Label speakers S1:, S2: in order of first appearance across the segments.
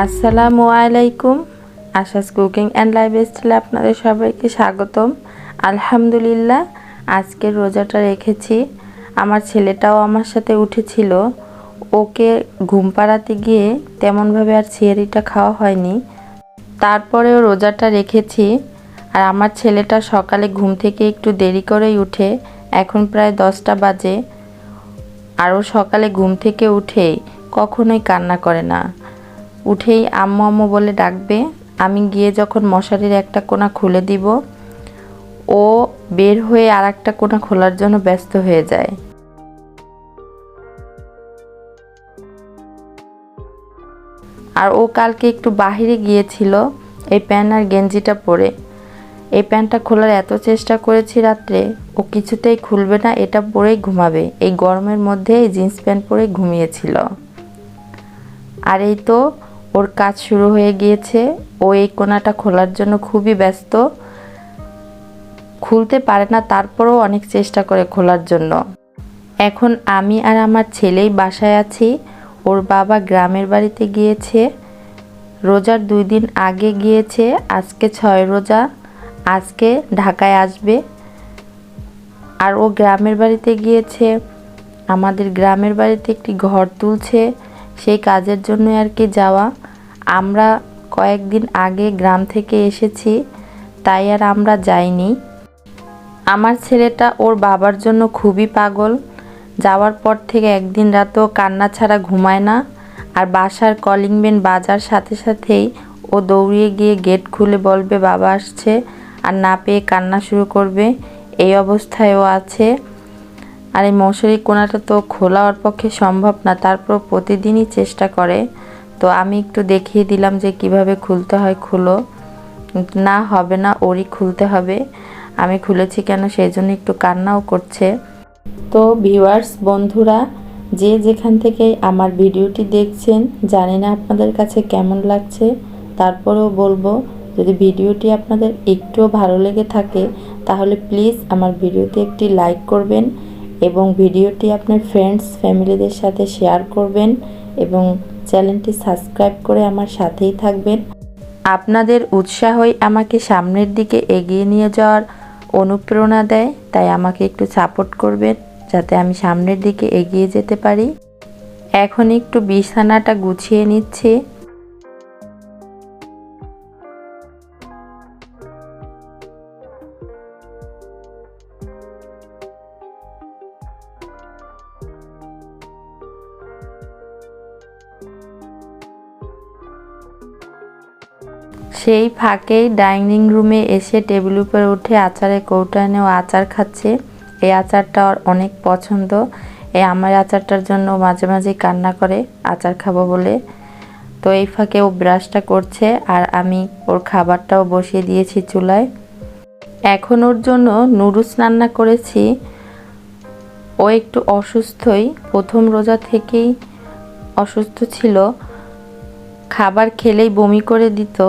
S1: আসসালামু আলাইকুম। Asha's cooking and লাইফস্টাইলে আপনাদের সবাইকে স্বাগতম। আলহামদুলিল্লাহ, আজকের রোজাটা রেখেছি। আমার ছেলেটাও আমার সাথে উঠেছিল। ওকে ঘুম পাড়াতে গিয়ে তেমনভাবে আর সিহারিটা খাওয়া হয়নি। তারপরেও রোজাটা রেখেছি। আর আমার ছেলেটা সকালে ঘুম থেকে একটু দেরি করেই উঠে, এখন প্রায় 10টা বাজে। আর ও সকালে ঘুম থেকে উঠেই কখনোই কান্না করে না। উঠেই আম্মু আম্মু বলে ডাকবে। আমি গিয়ে যখন মশারির একটা কোণা খুলে দিব, ও বের হয়ে আর একটা কোণা খোলার জন্য ব্যস্ত হয়ে যায়। আর ও কালকে একটু বাহিরে গিয়েছিল এই প্যান্ট আর গেঞ্জিটা পরে। এই প্যান্টটা খোলার এত চেষ্টা করেছি রাত্রে, ও কিছুতেই খুলবে না, এটা পরেই ঘুমাবে। এই গরমের মধ্যে এই জিন্স প্যান্ট পরে ঘুমিয়েছিল। আর এই তো ওর কাজ শুরু হয়ে গিয়েছে। ও এই কোণাটা খোলার জন্য খুবই ব্যস্ত। খুলতে পারে না, তারপরেও অনেক চেষ্টা করে খোলার জন্য। এখন আমি আর আমার ছেলেই বাসায় আছি। ওর বাবা গ্রামের বাড়িতে গিয়েছে। রোজার 2 দিন আগে গিয়েছে। আজকে 6 রোজা। আজকে ঢাকায় আসবে। আর ও গ্রামের বাড়িতে গিয়েছে, আমাদের গ্রামের বাড়িতে একটি ঘর তুলছে, সেই কাজের জন্য আর কি যাওয়া। আমরা কয়েকদিন আগে গ্রাম থেকে এসেছি, তাই আর আমরা যাইনি। আমার ছেলেটা ওর বাবার জন্য খুবই পাগল। যাওয়ার পর থেকে একদিন রাতেও কান্না ছাড়া ঘুমায় না। আর বাসার কলিং বেল বাজার সাথে সাথেই ও দৌড়িয়ে গিয়ে গেট খুলে বলবে বাবা আসছে, আর না পেয়ে কান্না শুরু করবে। এই অবস্থায় ও আছে। আর এই মশারি কোণাটা তো খোলা ওর পক্ষে সম্ভব না, তারপর প্রতিদিনই চেষ্টা করে। তো আমি একটু দেখিয়ে দিলাম যে কিভাবে খুলতে হয়, খুলো। না, হবে না, ওরই খুলতে হবে। আমি খুলেছি কেন সেই জন্য একটু কান্নাও করছে। তো ভিউয়ার্স বন্ধুরা, যে যেখান থেকে আমার ভিডিওটি দেখছেন, জানি না আপনাদের কাছে কেমন লাগছে, তারপরেও বলবো, যদি ভিডিওটি আপনাদের একটুও ভালো লেগে থাকে তাহলে প্লিজ আমার ভিডিওতে একটি লাইক করবেন এবং ভিডিওটি আপনার ফ্রেন্ডস ফ্যামিলিদের সাথে শেয়ার করবেন এবং চ্যানেলটি সাবস্ক্রাইব করে আমার সাথেই থাকবেন। আপনাদের উৎসাহই আমাকে সামনের দিকে এগিয়ে নিয়ে যাওয়ার অনুপ্রেরণা দেয়, তাই আমাকে একটু সাপোর্ট করবেন যাতে আমি সামনের দিকে এগিয়ে যেতে পারি। এখন একটু বিছানাটা গুছিয়ে নিচ্ছি। সেই ফাঁকেই ডাইনিং রুমে এসে টেবিল উপরে উঠে আচারের কৌটা এনেও আচার খাচ্ছে। এই আচারটা ওর অনেক পছন্দ। আমার আচারটার জন্য মাঝে মাঝে কান্না করে আচার খাবো বলে। তো এই ফাঁকে ও ব্রাশটা করছে আর আমি ওর খাবারটাও বসিয়ে দিয়েছি চুলায়। এখন ওর জন্য নুডলস রান্না করেছি। ও একটু অসুস্থই, প্রথম রোজা থেকেই অসুস্থ ছিল। খাবার খেলেই বমি করে দিত,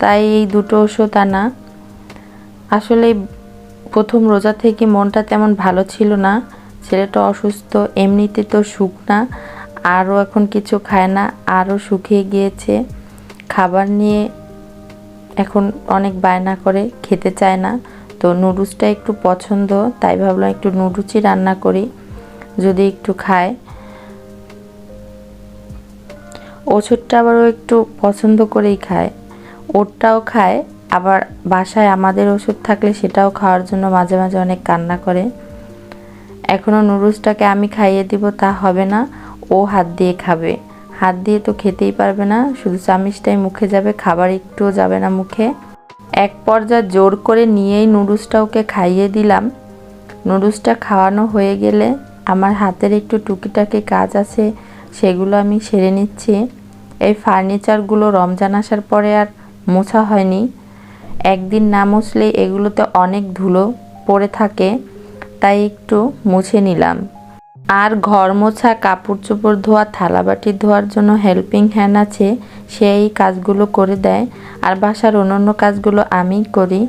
S1: তাই এই দুটো ওষুধ আনা। আসলে প্রথম রোজা থেকে মনটা তেমন ভালো ছিল না। ছেলেটা অসুস্থ, এমনিতে তো শুকনা, আরও এখন কিছু খায় না, আরও শুকিয়ে গিয়েছে। খাবার নিয়ে এখন অনেক বায়না করে, খেতে চায় না। তো নুডলসটা একটু পছন্দ, তাই ভাবলাম একটু নুডলসই রান্না করি, যদি একটু খায়। ওষুধটা আবারও একটু পছন্দ করেই খায়, ওরটাও খায়, আবার বাসায় আমাদের ওষুধ থাকলে সেটাও খাওয়ার জন্য মাঝে মাঝে অনেক কান্না করে। এখনও নুডলসটাকে আমি খাইয়ে দিব তা হবে না, ও হাত দিয়ে খাবে। হাত দিয়ে তো খেতেই পারবে না, শুধু চামিচটাই মুখে যাবে, খাবার একটুও যাবে না মুখে। এক পর্যায়ে জোর করে নিয়েই নুডলসটা ওকে খাইয়ে দিলাম। নুডলসটা খাওয়ানো হয়ে গেলে আমার হাতের একটু টুকিটাকি কাজ আছে, সেগুলো আমি সেরে নিচ্ছি। এই ফার্নিচারগুলো রমজান আসার পরে আর মোছা হয়নি। একদিন না মুছলে এগুলোতে অনেক ধুলো পড়ে থাকে, তাই একটু মুছে নিলাম। আর ঘর মোছা, কাপড় চোপড় ধোয়া, থালাবাটি ধোয়ার জন্য হেল্পিং হ্যান্ড আছে, সেই কাজগুলো করে দেয়। আর বাসার অন্যান্য কাজগুলো আমিই করি।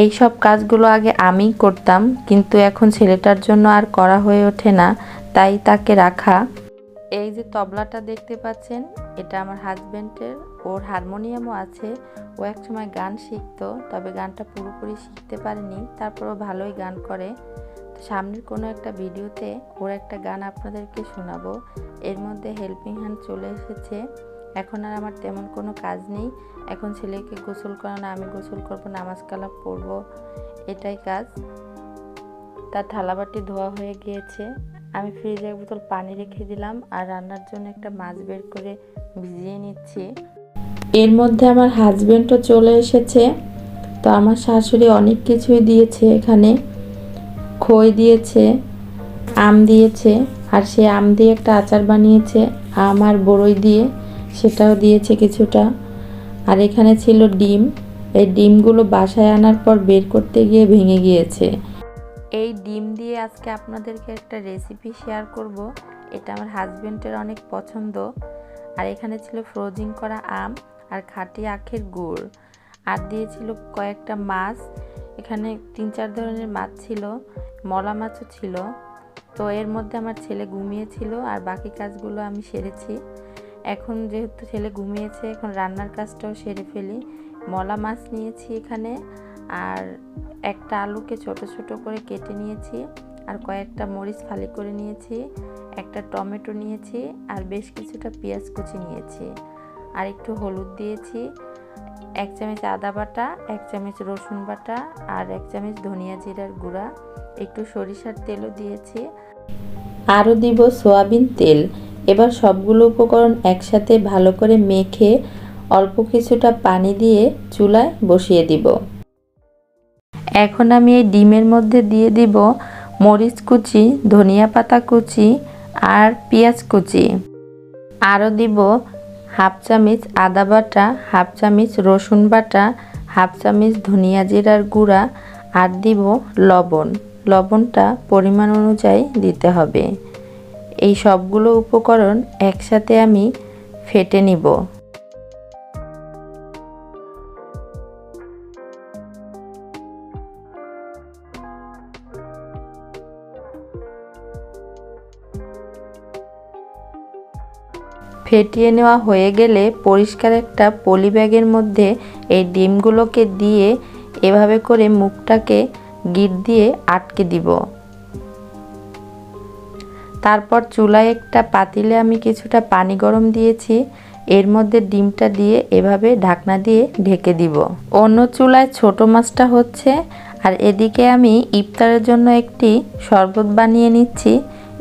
S1: এই সব কাজগুলো আগে আমিই করতাম, কিন্তু এখন ছেলেটার জন্য আর করা হয়ে ওঠে না, তাই তাকে রাখা। এই যে তবলাটা দেখতে পাচ্ছেন, এটা আমার হাজবেন্ডের। ওর হারমোনিয়ামও আছে। ও একসময় গান শিখতো, তবে গানটা পুরোপুরি শিখতে পারেনি, তারপরও ভালোই গান করে। তো সামনের কোনো একটা ভিডিওতে ওর একটা গান আপনাদেরকে শোনাবো। এর মধ্যে হেল্পিং হ্যান্ড চলে এসেছে। এখন আর আমার তেমন কোনো কাজ নেই। এখন ছেলেকে গোসল করানো, আমি গোসল করবো, নামাজ কালাম পড়বো, এটাই কাজ। তার থালাবাটি ধোয়া হয়ে গিয়েছে। আমি ফ্রিজে এক বোতল পানি রেখে দিলাম আর রান্নার জন্য একটা মাছ বের করে ভিজিয়ে নিচ্ছি। এর মধ্যে আমার হাজবেন্ডও চলে এসেছে। তো আমার শাশুড়ি অনেক কিছুই দিয়েছে, এখানে খই দিয়েছে, আম দিয়েছে, আর সে আম দিয়ে একটা আচার বানিয়েছে, আম আর বড়ই দিয়ে, সেটাও দিয়েছে কিছুটা। আর এখানে ছিল ডিম। এই ডিমগুলো বাসায় আনার পর বের করতে গিয়ে ভেঙে গিয়েছে। এই ডিম দিয়ে আজকে আপনাদেরকে একটা রেসিপি শেয়ার করব। এটা আমার হাজবেন্ডের অনেক পছন্দ। আর এখানে ছিল ফ্রোজিং করা আম আর খাঁটি আখের গুড়, আর দিয়েছিল কয়েকটা মাছ। এখানে 3-4 ধরনের মাছ ছিল, মলা মাছও ছিল। তো এর মধ্যে আমার ছেলে ঘুমিয়েছিল আর বাকি কাজগুলো আমি সেরেছি। এখন যেহেতু ছেলে ঘুমিয়েছে, এখন রান্নার কাজটাও সেরে ফেলি। মলা মাছ নিয়েছি এখানে, আর একটা আলুকে ছোট ছোট করে কেটে নিয়েছি, আর কয়েকটা মরিচ ফালি করে নিয়েছি, একটা টমেটো নিয়েছি, আর বেশ কিছুটা পেঁয়াজ কুচি নিয়েছি, আর একটু হলুদ দিয়েছি, 1 চামচ আদা বাটা, 1 চামচ রসুন বাটা, আর 1 চামচ ধনিয়া জিরার গুঁড়া, একটু সরিষার তেলও দিয়েছি, আরও দিব সয়াবিন তেল। এবার সবগুলো উপকরণ একসাথে ভালো করে মেখে অল্প কিছুটা পানি দিয়ে চুলায় বসিয়ে দিব। এখন আমি এই ডিমের মধ্যে দিয়ে দিব মরিচ কুচি, ধনিয়া পাতা কুচি, আর পেঁয়াজ কুচি। আরও দিব 1/2 চামচ আদা বাটা, 1/2 চামচ রসুন বাটা, 1/2 চামচ ধনিয়া জিরার গুঁড়া, আর দিব লবণ। লবণটা পরিমাণ অনুযায়ী দিতে হবে। এই সবগুলো উপকরণ একসাথে আমি ফেটে নিব। ফেটিয়ে নেওয়া হয়ে গেলে পরিষ্কার একটা পলি ব্যাগের মধ্যে এই ডিমগুলোকে দিয়ে এভাবে করে মুখটাকে গিট দিয়ে আটকে দিব। তারপর চুলায় একটা পাতিলে আমি কিছুটা পানি গরম দিয়েছি, এর মধ্যে ডিমটা দিয়ে এভাবে ঢাকনা দিয়ে ঢেকে দিব। অন্য চুলায় ছোট মাছটা হচ্ছে, আর এদিকে আমি ইফতারের জন্য একটি শরবত বানিয়ে নিচ্ছি।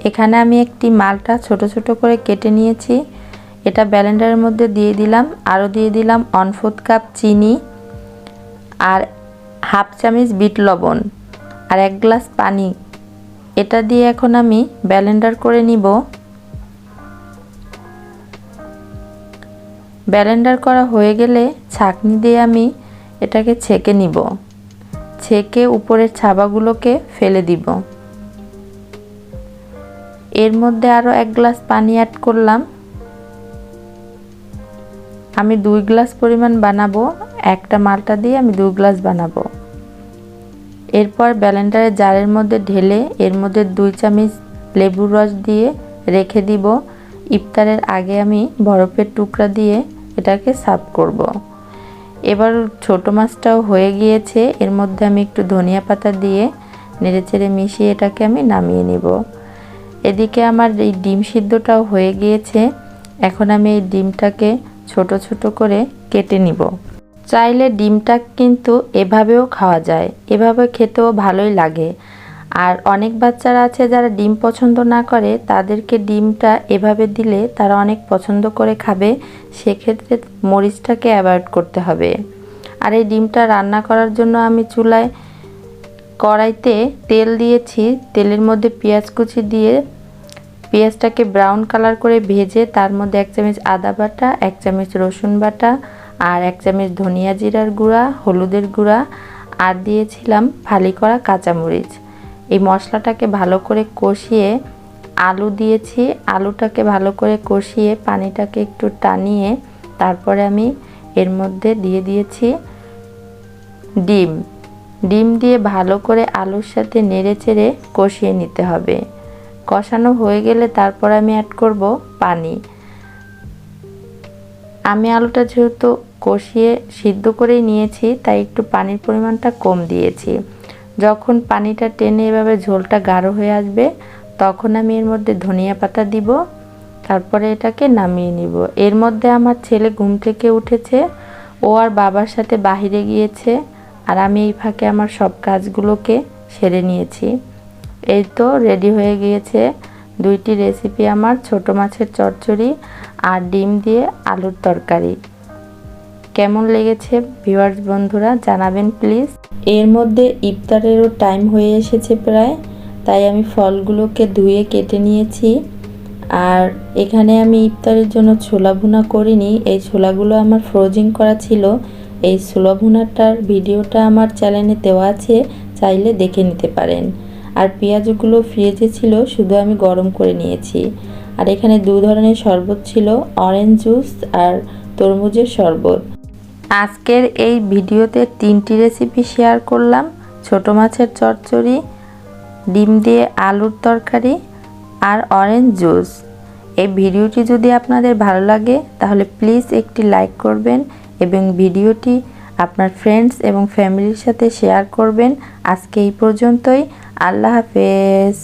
S1: এখানে আমি একটি মালটা ছোট ছোট করে কেটে নিয়েছি, এটা ব্লেন্ডারের মধ্যে দিয়ে দিলাম। আরও দিয়ে দিলাম 1/4 কাপ চিনি, আর 1/2 চামচ বিট লবণ, আর 1 গ্লাস পানি। এটা দিয়ে এখন আমি ব্লেন্ডার করে নিব। ব্লেন্ডার করা হয়ে গেলে ছাঁকনি দিয়ে আমি এটাকে ছেঁকে নিব। ছেঁকে উপরের ছাবাগুলোকে ফেলে দিব। এর মধ্যে আরও 1 গ্লাস পানি অ্যাড করলাম। আমি 2 গ্লাস পরিমাণ বানাবো, একটা মালটা দিয়ে আমি 2 গ্লাস বানাবো। এরপর ব্লেন্ডারের জারের মধ্যে ঢেলে এর মধ্যে 2 চামচ লেবুর রস দিয়ে রেখে দিব। ইফতারের আগে আমি বরফের টুকরা দিয়ে এটাকে সার্ভ করব। এবার ছোট মাছটাও হয়ে গিয়েছে, এর মধ্যে আমি একটু ধনিয়া পাতা দিয়ে নেড়েচেড়ে মিশিয়ে এটাকে আমি নামিয়ে নিব। এদিকে আমার এই ডিম সিদ্ধটাও হয়ে গিয়েছে। এখন আমি এই ডিমটাকে ছোট ছোট করে কেটে নিব। চাইলে ডিমটা কিন্তু এভাবেও খাওয়া যায়, এভাবে খেতেও ভালোই লাগে। আর অনেক বাচ্চারা আছে যারা ডিম পছন্দ না করে, তাদেরকে ডিমটা এভাবে দিলে তারা অনেক পছন্দ করে খাবে। সেক্ষেত্রে মরিচটাকে অ্যাভয়েড করতে হবে। আর এই ডিমটা রান্না করার জন্য আমি চুলায় কড়াইতে তেল দিয়েছি, তেলের মধ্যে পেঁয়াজ কুচি দিয়ে পেঁয়াজটাকে ব্রাউন কালার করে ভেজে তার মধ্যে 1 চামচ আদা বাটা, 1 চামচ রসুন বাটা, আর 1 চামচ ধনিয়া জিরার গুঁড়া, হলুদের গুঁড়া, আর দিয়েছিলাম ফালি করা কাঁচামরিচ। এই মশলাটাকে ভালো করে কষিয়ে আলু দিয়েছি, আলুটাকে ভালো করে কষিয়ে পানিটাকে একটু টানিয়ে তারপরে আমি এর মধ্যে দিয়ে দিয়েছি ডিম। ডিম দিয়ে ভালো করে আলুর সাথে নেড়েচেড়ে কষিয়ে নিতে হবে। কষানো হয়ে গেলে তারপর আমি অ্যাড করব পানি। আমি আলুটা যেহেতু কষিয়ে সিদ্ধ করেই নিয়েছি, তাই একটু পানির পরিমাণটা কম দিয়েছি। যখন পানিটা টেনে এভাবে ঝোলটা গাঢ় হয়ে আসবে, তখন আমি এর মধ্যে ধনিয়া পাতা দিব। তারপরে এটাকে নামিয়ে নিব। এর মধ্যে আমার ছেলে ঘুম থেকে উঠেছে, ও আর বাবার সাথে বাহিরে গিয়েছে, আর আমি এই ফাঁকে আমার সব কাজগুলোকে সেরে নিয়েছি। এই তো রেডি হয়ে গিয়েছে দুইটি রেসিপি আমার, ছোট মাছের চচ্চড়ি আর ডিম দিয়ে আলুর তরকারি। কেমন লেগেছে ভিউয়ার্স বন্ধুরা জানাবেন প্লিজ। এর মধ্যে ইফতারেরও টাইম হয়ে এসেছে প্রায়, তাই আমি ফলগুলোকে ধুয়ে কেটে নিয়েছি। আর এখানে আমি ইফতারের জন্য ছোলা ভুনা করিনি, এই ছোলাগুলো আমার ফ্রোজিং করা ছিল। এই ছোলা ভুনাটার ভিডিওটা আমার চ্যানেলে দেওয়া আছে, চাইলে দেখে নিতে পারেন। আর পেঁয়াজগুলো ফ্রিজে ছিল, শুধু আমি গরম করে নিয়েছি। আর এখানে দু ধরনের শরবত ছিল, অরেঞ্জ জুস আর তরমুজের শরবত। আজকের এই ভিডিওতে 3টি রেসিপি শেয়ার করলাম, ছোট মাছের চচ্চড়ি, ডিম দিয়ে আলুর তরকারি আর অরেঞ্জ জুস। এই ভিডিওটি যদি আপনাদের ভালো লাগে তাহলে প্লিজ একটি লাইক করবেন এবং ভিডিওটি আপনার ফ্রেন্ডস এবং ফ্যামিলির সাথে শেয়ার করবেন। আজকে এই পর্যন্তই। আল্লাহ হাফেজ।